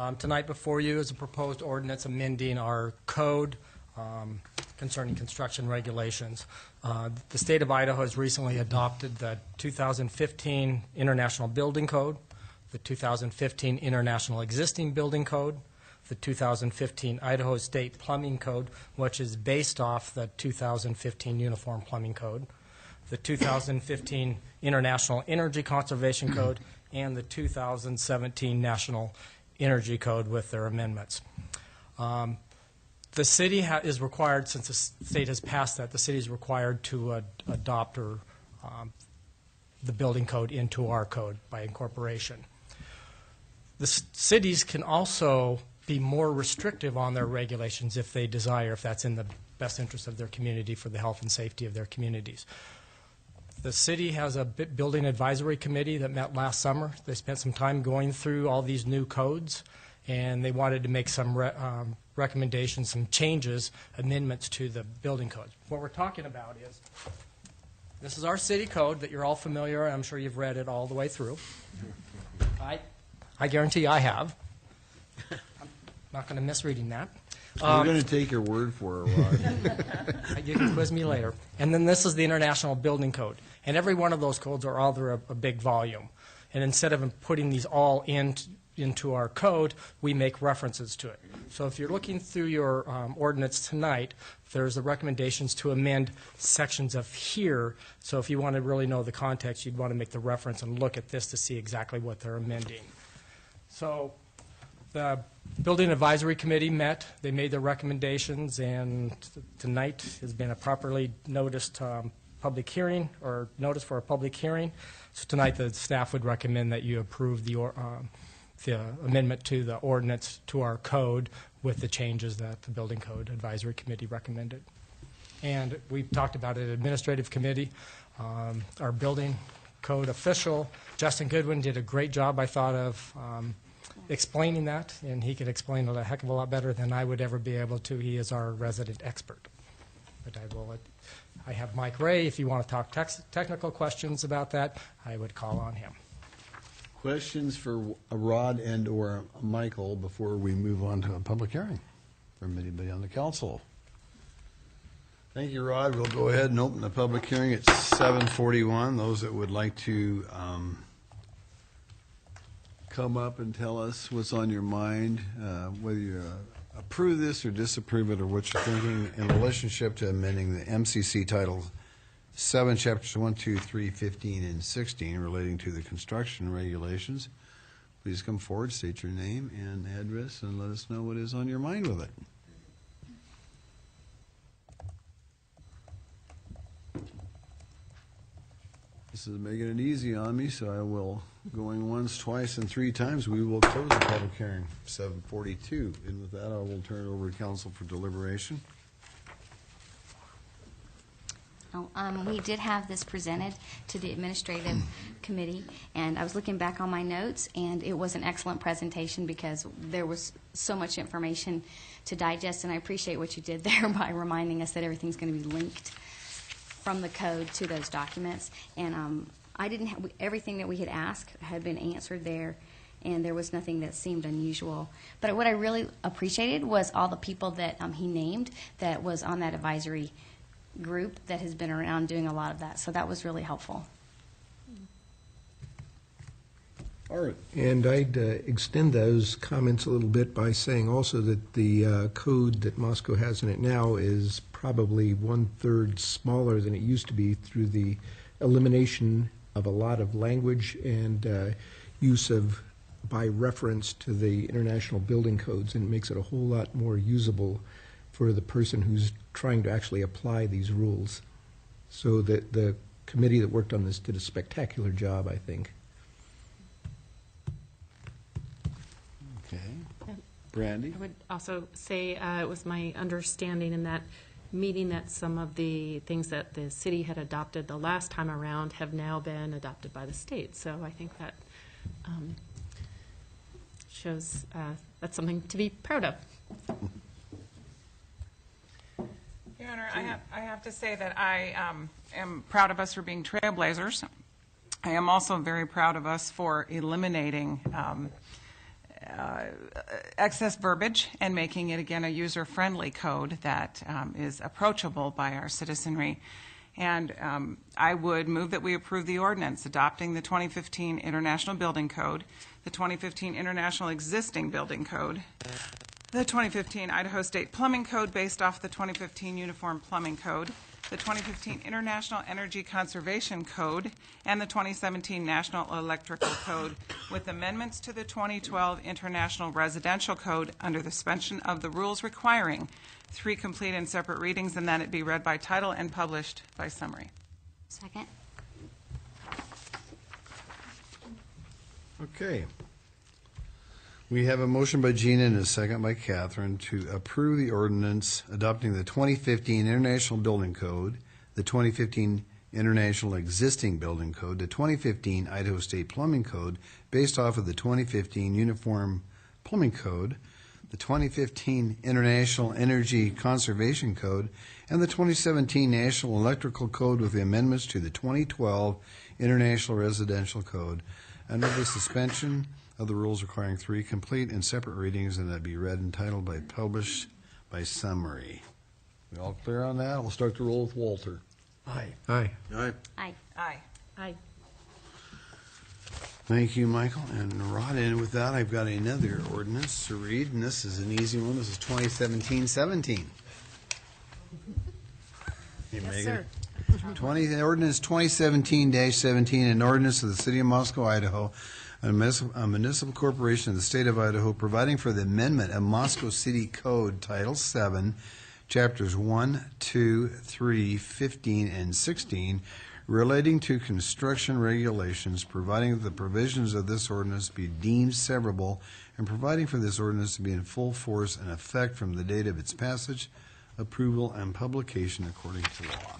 Tonight before you is a proposed ordinance amending our code concerning construction regulations. The state of Idaho has recently adopted the 2015 International Building Code, the 2015 International Existing Building Code, the 2015 Idaho State Plumbing Code, which is based off the 2015 Uniform Plumbing Code, the 2015 International Energy Conservation Code, and the 2017 National Energy Code with their amendments. The city is required, since the state has passed that, the city is required to adopt the building code into our code by incorporation. The cities can also be more restrictive on their regulations if they desire, if that's in the best interest of their community for the health and safety of their communities. The city has a building advisory committee that met last summer. They spent some time going through all these new codes, and they wanted to make some recommendations, some changes, amendments to the building codes. What we're talking about is, this is our city code that you're all familiar. I'm sure you've read it all the way through. I guarantee I have. I'm not going to miss reading that. We're going to take your word for it, Rod. You can quiz me later. And then this is the International Building Code. And every one of those codes are either a big volume. And instead of putting these all into our code, we make references to it. So if you're looking through your ordinance tonight, there's the recommendations to amend sections of here. So if you want to really know the context, you'd want to make the reference and look at this to see exactly what they're amending. So the Building Advisory Committee met. They made their recommendations, and tonight has been a properly noticed public hearing, or notice for a public hearing. So tonight the staff would recommend that you approve the amendment to the ordinance to our code with the changes that the Building Code Advisory Committee recommended. And we've talked about it at Administrative Committee. Our Building Code official, Justin Goodwin, did a great job, I thought, of explaining that, and he could explain it a heck of a lot better than I would ever be able to. He is our resident expert. But I have Mike Ray. If you want to talk technical questions about that, I would call on him. Questions for Rod and or Michael before we move on to a public hearing from anybody on the council? Thank you, Rod. We'll go ahead and open the public hearing at 7:41. Those that would like to come up and tell us what's on your mind, whether you approve this or disapprove it, or what you're thinking in relationship to amending the MCC Title 7, Chapters 1, 2, 3, 15, and 16 relating to the construction regulations. Please come forward, state your name and address, and let us know what is on your mind with it. This is making it easy on me, so I will, going once, twice, and three times, we will close the public hearing, 7:42. And with that, I will turn it over to council for deliberation. We did have this presented to the Administrative Committee, and I was looking back on my notes, and it was an excellent presentation because there was so much information to digest, and I appreciate what you did there by reminding us that everything's going to be linked from the code to those documents. And I didn't have, everything that we had asked had been answered there, and there was nothing that seemed unusual. But what I really appreciated was all the people that he named that was on that advisory group that has been around doing a lot of that. So that was really helpful. All right. And I'd extend those comments a little bit by saying also that the code that Moscow has in it now is probably 1/3 smaller than it used to be through the elimination of a lot of language and use of by reference to the international building codes, and it makes it a whole lot more usable for the person who's trying to actually apply these rules. So the committee that worked on this did a spectacular job, I think. Okay. Brandy? I would also say it was my understanding in that meeting that some of the things that the city had adopted the last time around have now been adopted by the state. So I think that shows that's something to be proud of. Your Honor, I have to say that I am proud of us for being trailblazers. I am also very proud of us for eliminating excess verbiage and making it, again, a user-friendly code that is approachable by our citizenry. And I would move that we approve the ordinance adopting the 2015 International Building Code, the 2015 International Existing Building Code, the 2015 Idaho State Plumbing Code based off the 2015 Uniform Plumbing Code, the 2015 International Energy Conservation Code, and the 2017 National Electrical Code, with amendments to the 2012 International Residential Code under the suspension of the rules requiring 3 complete and separate readings, and that it be read by title and published by summary. Second. Okay. We have a motion by Gina and a second by Catherine to approve the ordinance adopting the 2015 International Building Code, the 2015 International Existing Building Code, the 2015 Idaho State Plumbing Code based off of the 2015 Uniform Plumbing Code, the 2015 International Energy Conservation Code, and the 2017 National Electrical Code with the amendments to the 2012 International Residential Code under the suspension of the rules requiring 3 complete and separate readings, and that be read and titled by published by summary. We all clear on that? We'll start the roll with Walter. Aye. Aye. Aye. Aye. Thank you, Michael and Rod. And with that, I've got another ordinance to read, and this is an easy one. This is 2017-17. You make it? 20, ordinance 2017-17, an ordinance of the City of Moscow, Idaho, a municipal corporation of the state of Idaho, providing for the amendment of Moscow City Code Title 7, Chapters 1, 2, 3, 15, and 16, relating to construction regulations, providing that the provisions of this ordinance be deemed severable, and providing for this ordinance to be in full force and effect from the date of its passage, approval, and publication according to law.